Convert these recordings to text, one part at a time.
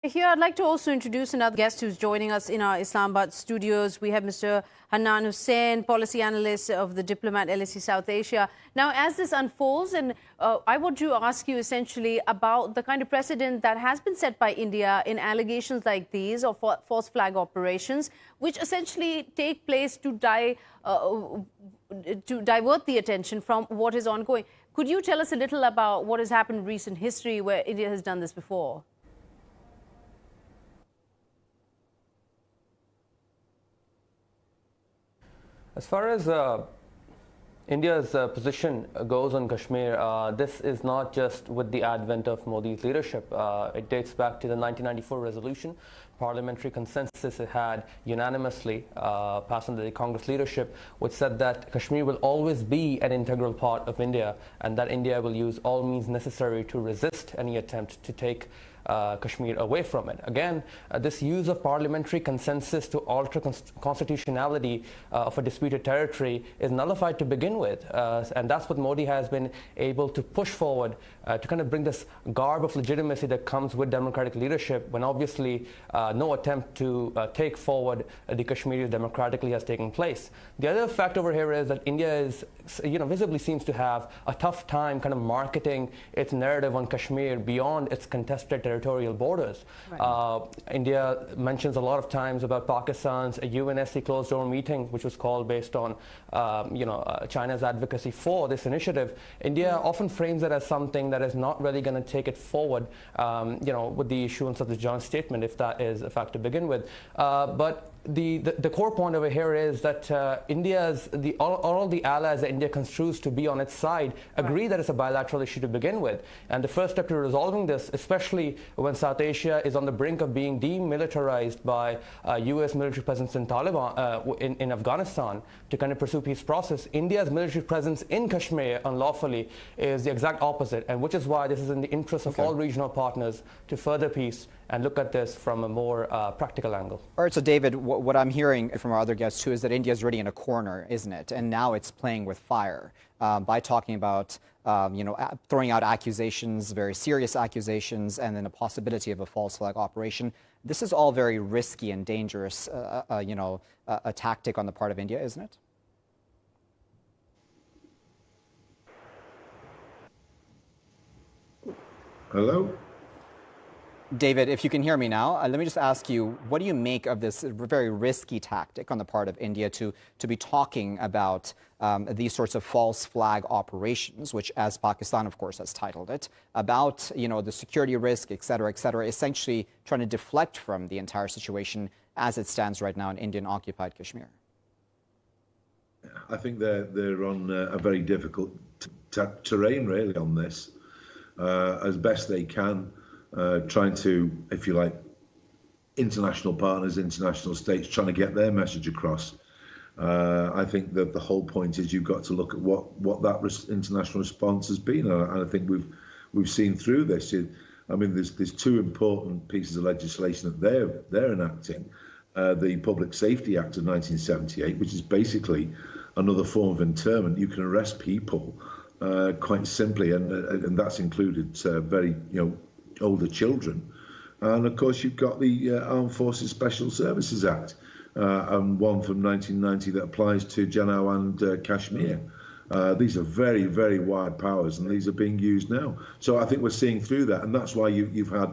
Here, I'd like to also introduce another guest who's joining us in our Islamabad studios. We have Mr. Hannan Hussain, policy analyst of the Diplomat LSE South Asia. Now, as this unfolds, and I want to ask you essentially about the kind of precedent that has been set by India in allegations like these of false flag operations, which essentially take place to divert the attention from what is ongoing. Could you tell us a little about what has happened in recent history where India has done this before? As far as India's position goes on Kashmir, this is not just with the advent of Modi's leadership. It dates back to the 1994 resolution. Parliamentary consensus it had unanimously passed under the Congress leadership, which said that Kashmir will always be an integral part of India and that India will use all means necessary to resist any attempt to take Kashmir away from it. Again, this use of parliamentary consensus to alter constitutionality of a disputed territory is nullified to begin with. And that's what Modi has been able to push forward to kind of bring this garb of legitimacy that comes with democratic leadership when obviously no attempt to take forward the Kashmiris democratically has taken place. The other fact over here is that India is, visibly seems to have a tough time kind of marketing its narrative on Kashmir beyond its contested territorial borders. Right. India mentions a lot of times about Pakistan's UNSC closed-door meeting, which was called based on, China's advocacy for this initiative. India often frames it as something that is not really going to take it forward, with the issuance of the joint statement, if that is a fact to begin with. But the core point over here is that all the allies that India construes to be on its side agree that it's a bilateral issue to begin with. And the first step to resolving this, especially when South Asia is on the brink of being demilitarized by U.S. military presence in in Afghanistan to kind of pursue peace process, India's military presence in Kashmir unlawfully is the exact opposite, and which is why this is in the interest of all regional partners to further peace and look at this from a more practical angle. All right, so David, what I'm hearing from our other guests too is that India is already in a corner, isn't it? And now it's playing with fire by talking about, throwing out accusations, very serious accusations, and then a possibility of a false flag operation. This is all very risky and dangerous, a tactic on the part of India, isn't it? Hello? David, if you can hear me now, let me just ask you, what do you make of this very risky tactic on the part of India to be talking about these sorts of false flag operations, which, as Pakistan, of course, has titled it, about the security risk, et cetera, essentially trying to deflect from the entire situation as it stands right now in Indian-occupied Kashmir? I think they're on a very difficult terrain, really, on this, as best they can. Trying to, if you like, international partners, international states, trying to get their message across. I think that the whole point is you've got to look at what that international response has been, and I think we've seen through this. I mean, there's two important pieces of legislation that they're enacting. The Public Safety Act of 1978, which is basically another form of internment. You can arrest people quite simply, and that's included very older children. And of course you've got the Armed Forces Special Services Act, and one from 1990 that applies to Jammu and Kashmir. These are very, very wide powers, and these are being used now. So I think we're seeing through that, and that's why you've had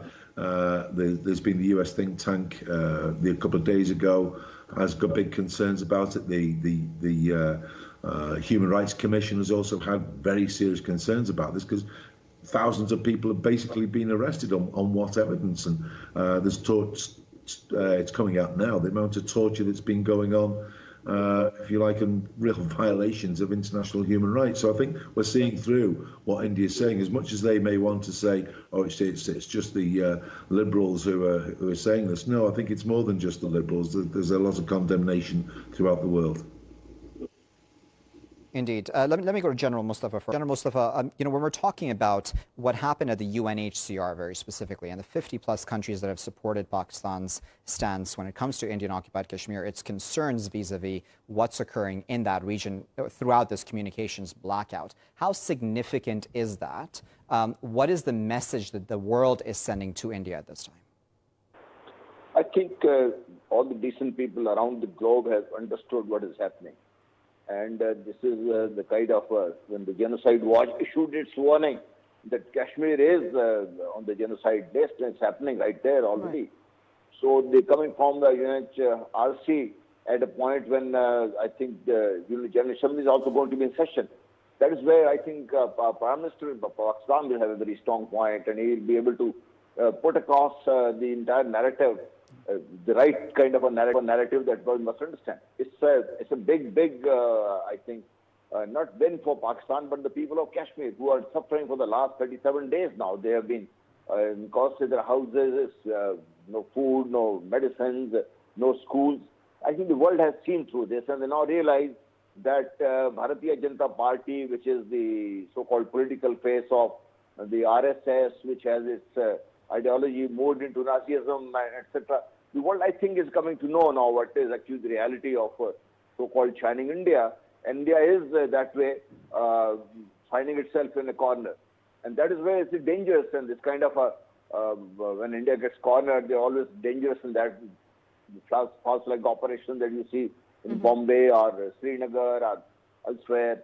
there's been the US think tank a couple of days ago has got big concerns about it. The Human Rights Commission has also had very serious concerns about this, because thousands of people have basically been arrested on what evidence, and it's coming out now, the amount of torture that's been going on, if you like, and real violations of international human rights. So I think we're seeing through what India is saying, as much as they may want to say, oh, it's just the liberals who are saying this. No, I think it's more than just the liberals. There's a lot of condemnation throughout the world. Indeed. Let me go to General Mustafa first. General Mustafa, when we're talking about what happened at the UNHCR very specifically, and the 50-plus countries that have supported Pakistan's stance when it comes to Indian-occupied Kashmir, its concerns vis-a-vis what's occurring in that region throughout this communications blackout, how significant is that? What is the message that the world is sending to India at this time? I think all the decent people around the globe have understood what is happening. And this is the kind of, when the Genocide Watch issued its warning that Kashmir is on the genocide list, and it's happening right there already. Right. So they're coming from the UNHRC at a point when I think the General Assembly is also going to be in session. That is where I think Prime Minister of Pakistan will have a very strong point, and he will be able to put across the entire narrative, the right kind of a narrative that one must understand. It's a big, I think, not win for Pakistan, but the people of Kashmir who are suffering for the last 37 days now. They have been caused to their houses, no food, no medicines, no schools. I think the world has seen through this, and they now realize that Bharatiya Janata Party, which is the so-called political face of the RSS, which has its ideology moved into Nazism, etc. The world, I think, is coming to know now what is actually the reality of so-called shining India. India is that way finding itself in a corner. And that is where it's dangerous. And this kind of when India gets cornered, they're always dangerous in that false flag operation that you see in Bombay or Srinagar or elsewhere,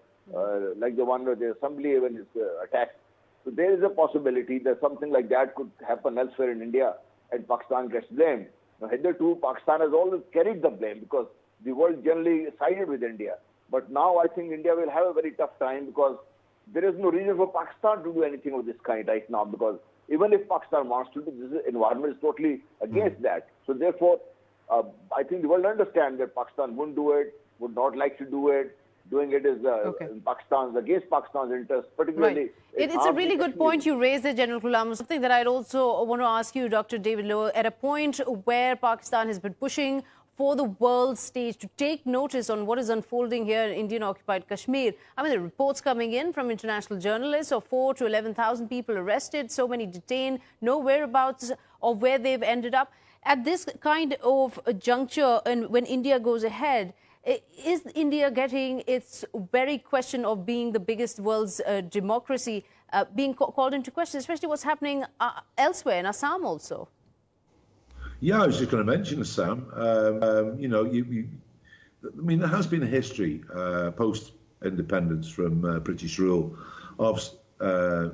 like the one where the assembly when is attacked. So there is a possibility that something like that could happen elsewhere in India and Pakistan gets blamed. Now, hitherto, Pakistan has always carried the blame because the world generally sided with India. But now I think India will have a very tough time because there is no reason for Pakistan to do anything of this kind right now, because even if Pakistan wants to do this, environment is totally against that. So therefore, I think the world understands that Pakistan wouldn't do it, would not like to do it. Doing it is against Pakistan's interests, particularly. Right. It's a really good point you raised there, General Ghulam. Something that I'd also want to ask you, Dr. David Lowe, at a point where Pakistan has been pushing for the world stage to take notice on what is unfolding here in Indian-occupied Kashmir. I mean, the reports coming in from international journalists of 4,000 to 11,000 people arrested, so many detained, no whereabouts of where they've ended up. At this kind of juncture, and when India goes ahead, is India getting its very question of being the biggest world's democracy being called into question, especially what's happening elsewhere in Assam also? Yeah, I was just going to mention Assam. You know, I mean, there has been a history post-independence from British rule of the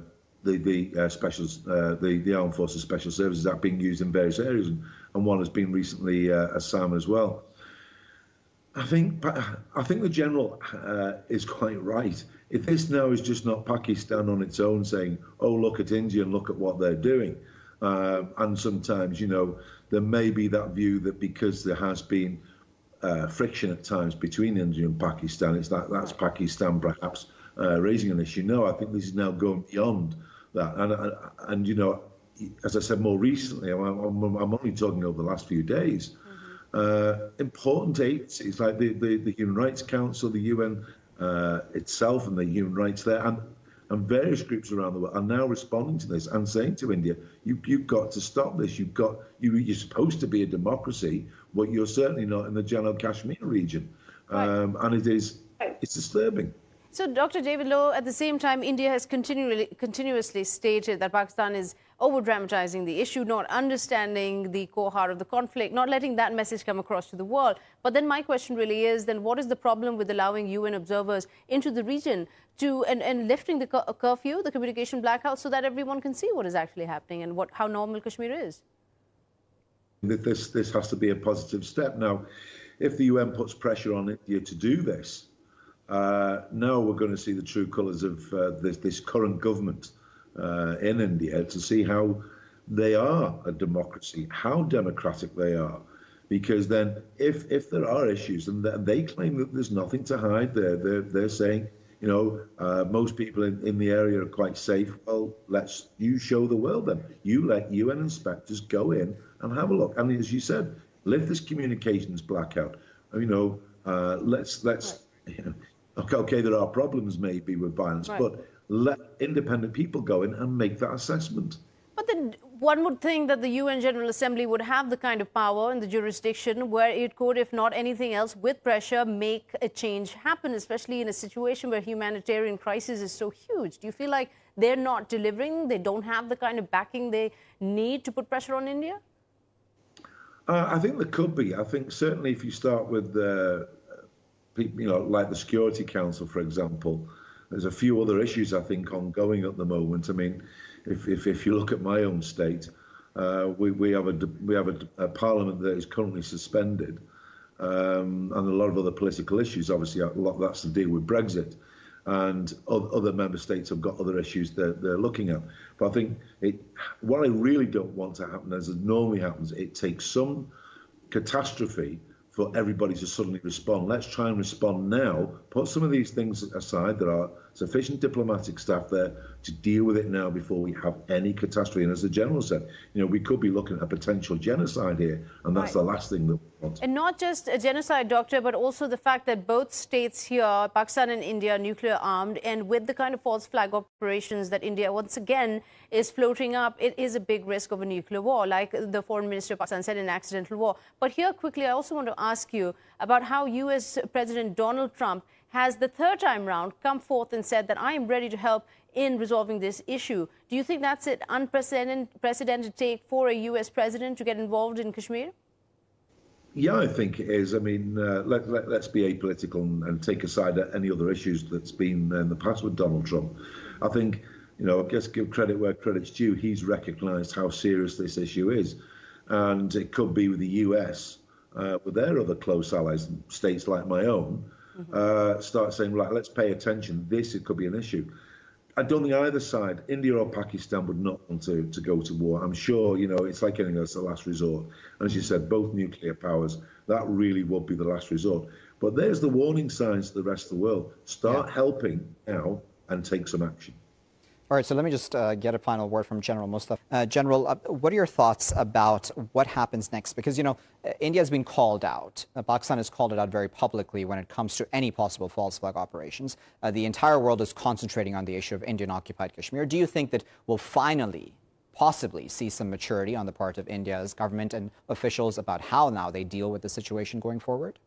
Armed Forces Special Services Act being used in various areas, and one has been recently Assam as well. I think the general is quite right. If this now is just not Pakistan on its own saying, "Oh, look at India and look at what they're doing," and sometimes, you know, there may be that view that because there has been friction at times between India and Pakistan, it's that's Pakistan perhaps raising an issue. No, I think this is now going beyond that, and you know, as I said more recently, I'm only talking over the last few days. Important agencies like the Human Rights Council, the UN itself, and the human rights there, and various groups around the world are now responding to this and saying to India, "You've got to stop this. You're supposed to be a democracy, but you're certainly not in the Jammu Kashmir region," and it's disturbing. So, Dr. David Lowe, at the same time, India has continuously stated that Pakistan is over-dramatizing the issue, not understanding the core heart of the conflict, not letting that message come across to the world. But then my question really is, then what is the problem with allowing UN observers into the region and lifting the curfew, the communication blackout, so that everyone can see what is actually happening and how normal Kashmir is? This has to be a positive step. Now, if the UN puts pressure on India to do this, now we're going to see the true colours of this current government in India, to see how they are a democracy, how democratic they are. Because then if there are issues, and they claim that there's nothing to hide, they're saying, you know, most people in the area are quite safe. Well, you show the world then. You let UN inspectors go in and have a look. And as you said, lift this communications blackout. You know, let's you know, okay, there are problems maybe with violence, but let independent people go in and make that assessment. But then one would think that the UN General Assembly would have the kind of power and the jurisdiction where it could, if not anything else, with pressure, make a change happen, especially in a situation where humanitarian crisis is so huge. Do you feel like they're not delivering? They don't have the kind of backing they need to put pressure on India? I think there could be. I think certainly if you start with like the Security Council, for example, there's a few other issues I think ongoing at the moment. I mean, if you look at my own state, we have a parliament that is currently suspended, and a lot of other political issues. Obviously, a lot of that's to deal with Brexit, and other member states have got other issues that they're looking at. But I think what I really don't want to happen, as it normally happens, it takes some catastrophe for everybody to suddenly respond. Let's try and respond now. Put some of these things aside. There are sufficient diplomatic staff there to deal with it now before we have any catastrophe. And as the General said, we could be looking at a potential genocide here, and that's the last thing that we want. And not just a genocide, Doctor, but also the fact that both states here, Pakistan and India, are nuclear armed, and with the kind of false flag operations that India once again is floating up, it is a big risk of a nuclear war, like the Foreign Minister of Pakistan said, an accidental war. But here, quickly, I also want to ask you about how U.S. President Donald Trump has the third time round come forth and said that I am ready to help in resolving this issue. Do you think that's an unprecedented take for a U.S. president to get involved in Kashmir? Yeah, I think it is. I mean, let's be apolitical and take aside any other issues that's been in the past with Donald Trump. I think, I guess give credit where credit's due. He's recognised how serious this issue is. And it could be with the US, with their other close allies, states like my own, start saying, right, let's pay attention. It could be an issue. I don't think either side, India or Pakistan, would not want to go to war. I'm sure, it's like anything else, the last resort. And as you said, both nuclear powers, that really would be the last resort. But there's the warning signs to the rest of the world. Start helping now and take some action. All right, so let me just get a final word from General Mustafa. General, what are your thoughts about what happens next? Because, India has been called out. Pakistan has called it out very publicly when it comes to any possible false flag operations. The entire world is concentrating on the issue of Indian-occupied Kashmir. Do you think that we'll finally, possibly, see some maturity on the part of India's government and officials about how now they deal with the situation going forward?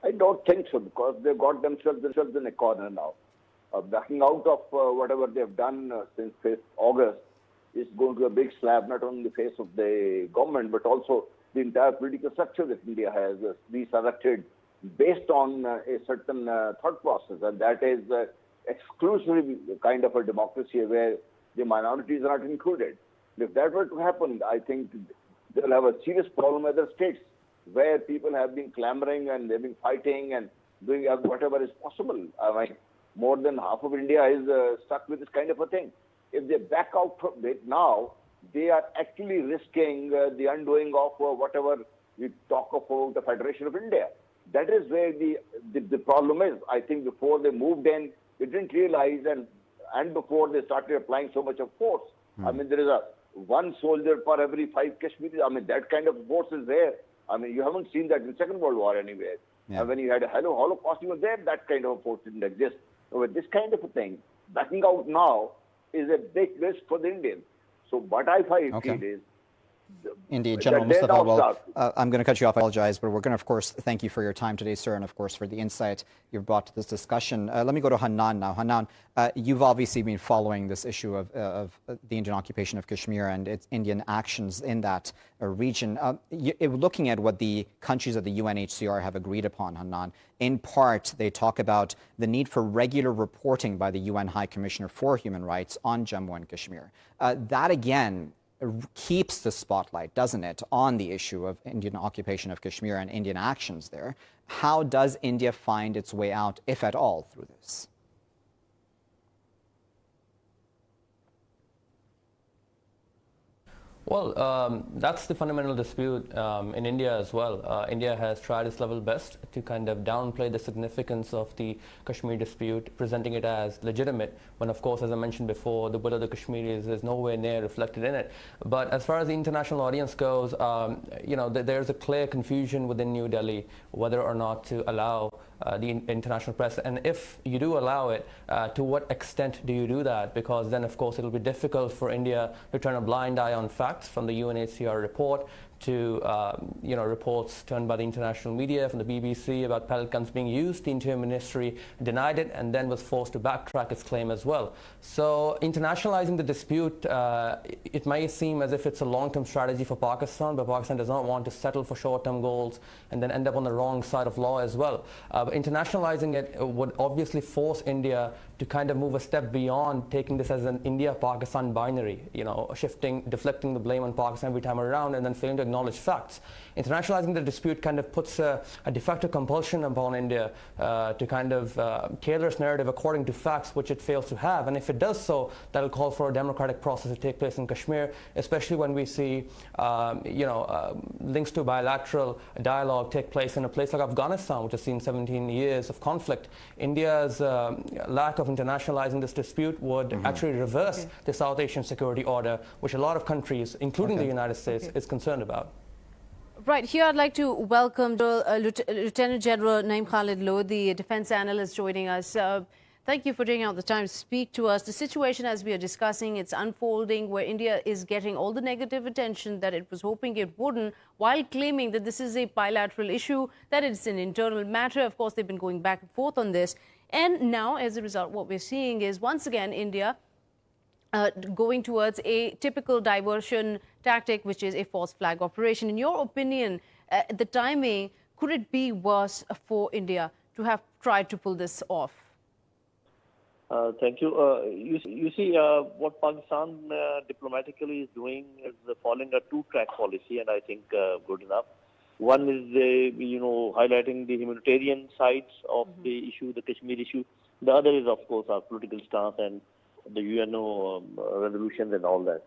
I don't think so, because they've got themselves in a corner now. Backing out of whatever they've done since 5th August is going to be a big slap, not only in the face of the government, but also the entire political structure that India has resurrected based on a certain thought process, and that is exclusively kind of a democracy where the minorities are not included. If that were to happen, I think they'll have a serious problem with other states where people have been clamoring and they've been fighting and doing whatever is possible. I mean, more than half of India is stuck with this kind of a thing. If they back out from it now, they are actually risking the undoing of whatever we talk about the Federation of India. That is where the problem is. I think before they moved in, they didn't realize, and before they started applying so much of force. I mean, there is one soldier per every 5 Kashmiris. I mean, that kind of force is there. I mean, you haven't seen that in the Second World War anywhere. And when you had a Holocaust, even there, that kind of a force didn't exist. So with this kind of a thing, backing out now is a big risk for the Indians. So what I feel is... Indeed, General Mustafa, well, I'm going to cut you off. I apologize, but we're going to, of course, thank you for your time today, sir, and, of course, for the insight you've brought to this discussion. Let me go to Hannan now. Hannan, you've obviously been following this issue of the Indian occupation of Kashmir and its Indian actions in that region. Looking at what the countries of the UNHCR have agreed upon, Hannan, in part, they talk about the need for regular reporting by the UN High Commissioner for Human Rights on Jammu and Kashmir. That, again, keeps the spotlight, doesn't it, on the issue of Indian occupation of Kashmir and Indian actions there. How does India find its way out, if at all, through this? Well, that's the fundamental dispute in India as well. India has tried its level best to kind of downplay the significance of the Kashmir dispute, presenting it as legitimate, when, of course, as I mentioned before, the will of the Kashmiris is nowhere near reflected in it. But as far as the international audience goes, there's a clear confusion within New Delhi whether or not to allow the international press, and if you do allow it, to what extent do you do that? Because then, of course, it'll be difficult for India to turn a blind eye on facts from the UNHCR report, to reports turned by the international media from the BBC about pellet guns being used. The Interior Ministry denied it and then was forced to backtrack its claim as well. So internationalizing the dispute, it may seem as if it's a long-term strategy for Pakistan, but Pakistan does not want to settle for short-term goals and then end up on the wrong side of law as well. But internationalizing it would obviously force India to kind of move a step beyond taking this as an India-Pakistan binary, deflecting the blame on Pakistan every time around and then failing to acknowledge facts. Internationalizing the dispute kind of puts a de facto compulsion upon India to kind of tailor its narrative according to facts, which it fails to have. And if it does so, that will call for a democratic process to take place in Kashmir, especially when we see, links to bilateral dialogue take place in a place like Afghanistan, which has seen 17 years of conflict. India's lack of internationalizing this dispute would actually reverse the South Asian security order, which a lot of countries, including the United States, is concerned about. Right, here I'd like to welcome Lieutenant General Naeem Khalid Lowe, the defense analyst, joining us. Thank you for taking out the time to speak to us. The situation, as we are discussing, it's unfolding where India is getting all the negative attention that it was hoping it wouldn't, while claiming that this is a bilateral issue, that it's an internal matter. Of course, they've been going back and forth on this. And now, as a result, what we're seeing is, once again, India going towards a typical diversion tactic, which is a false flag operation. In your opinion, the timing, could it be worse for India to have tried to pull this off? Thank you. You see, what Pakistan diplomatically is doing is following a two-track policy, and I think good enough. One is, highlighting the humanitarian sides of the issue, the Kashmir issue. The other is, of course, our political stance and the UNO resolutions and all that.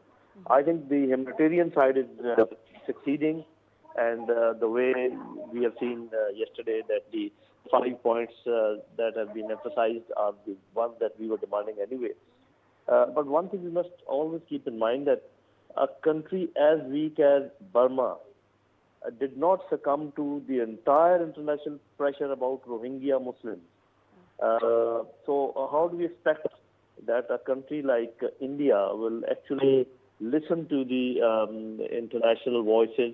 I think the humanitarian side is succeeding, and the way we have seen yesterday that the 5 points that have been emphasized are the ones that we were demanding anyway. But one thing we must always keep in mind, that a country as weak as Burma did not succumb to the entire international pressure about Rohingya Muslims. So how do we expect that a country like India will actually listen to the international voices?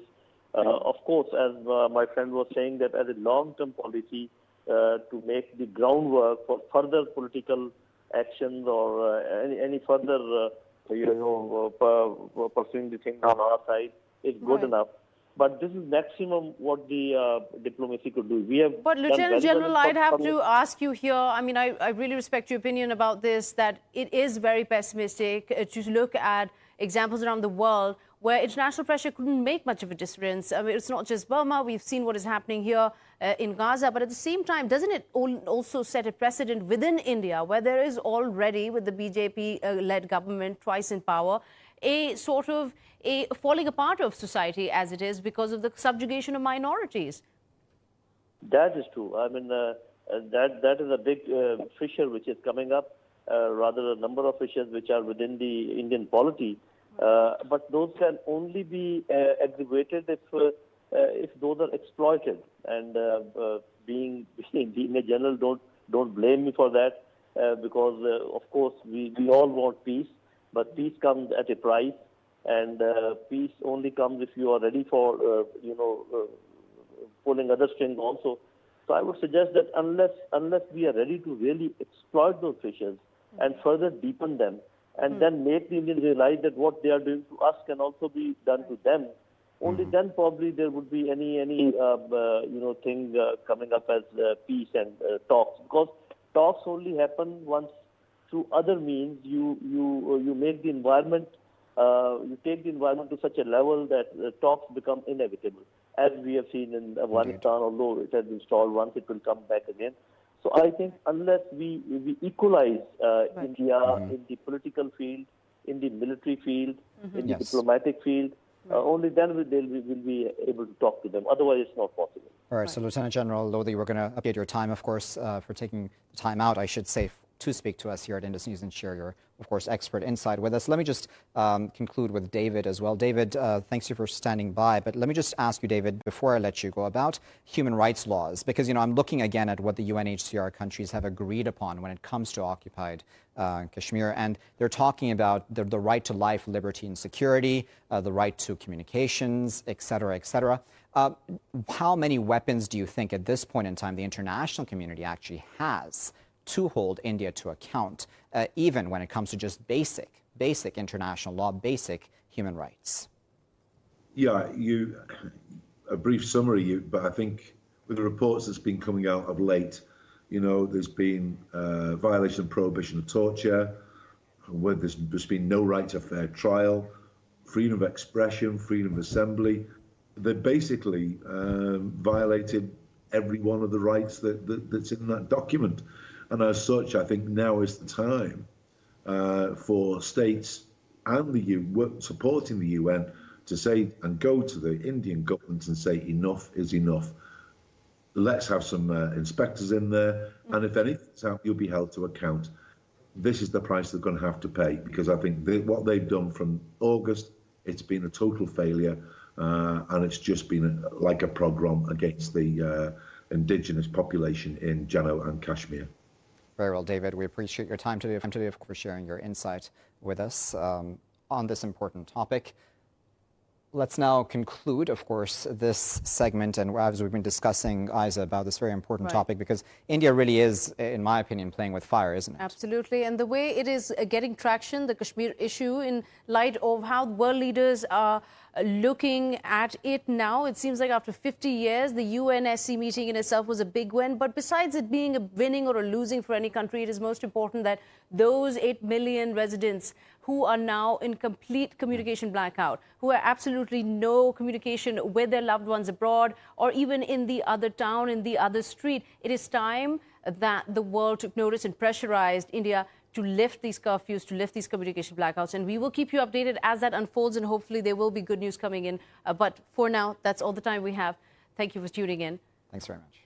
Of course, as my friend was saying, that as a long-term policy to make the groundwork for further political actions or any further, pursuing the thing on our side is good enough. But this is maximum what the diplomacy could do. But Lieutenant General, I'd have to ask you here, I mean, I really respect your opinion about this, that it is very pessimistic to look at examples around the world where international pressure couldn't make much of a difference. I mean, it's not just Burma. We've seen what is happening here in Gaza. But at the same time, doesn't it also set a precedent within India, where there is already, with the BJP-led government twice in power, a sort of a falling apart of society as it is because of the subjugation of minorities? That is true. I mean, that is a big fissure which is coming up, rather a number of fissures which are within the Indian polity. But those can only be aggravated if those are exploited. And being a general, don't blame me for that, because of course we all want peace, but peace comes at a price, and peace only comes if you are ready for pulling other strings also. So I would suggest that unless we are ready to really exploit those fissures and further deepen them, and then make the Indians realize that what they are doing to us can also be done to them, only then probably there would be any thing coming up as peace and talks. Because talks only happen once through other means. You make the environment, you take the environment to such a level that talks become inevitable, as we have seen in Afghanistan. Although it has been stalled once, it will come back again. So I think unless we equalize India in the political field, in the military field, in the diplomatic field, only then we'll be able to talk to them. Otherwise, it's not possible. All right. So, Lieutenant General Lowe, we're going to update your time, of course, for taking the time out, I should say, to speak to us here at Indus News and share your, of course, expert insight with us. Let me just conclude with David as well. David, thanks you for standing by. But let me just ask you, David, before I let you go, about human rights laws, because, you know, I'm looking again at what the UNHCR countries have agreed upon when it comes to occupied Kashmir, and they're talking about the right to life, liberty, and security, the right to communications, et cetera, et cetera. How many weapons do you think at this point in time the international community actually has to hold India to account, even when it comes to just basic international law, basic human rights? Yeah, a brief summary, but I think with the reports that's been coming out of late, you know, there's been violation of prohibition of torture, where there's been no right to fair trial, freedom of expression, freedom of assembly. They basically violated every one of the rights that's in that document. And as such, I think now is the time for states and the supporting the UN to say and go to the Indian government and say enough is enough. Let's have some inspectors in there, and if anything's out, you'll be held to account. This is the price they're going to have to pay, because I think what they've done from August, it's been a total failure, and it's just been like a pogrom against the indigenous population in Jammu and Kashmir. Very well, David. We appreciate your time today, of course, sharing your insight with us on this important topic. Let's now conclude, of course, this segment, and as we've been discussing, Isa, about this very important topic, because India really is, in my opinion, playing with fire, isn't it? Absolutely. And the way it is getting traction, the Kashmir issue, in light of how world leaders are looking at it now, it seems like after 50 years, the UNSC meeting in itself was a big win. But besides it being a winning or a losing for any country, it is most important that those 8 million residents who are now in complete communication blackout, who have absolutely no communication with their loved ones abroad or even in the other town, in the other street. It is time that the world took notice and pressurized India to lift these curfews, to lift these communication blackouts. And we will keep you updated as that unfolds, and hopefully there will be good news coming in. But for now, that's all the time we have. Thank you for tuning in. Thanks very much.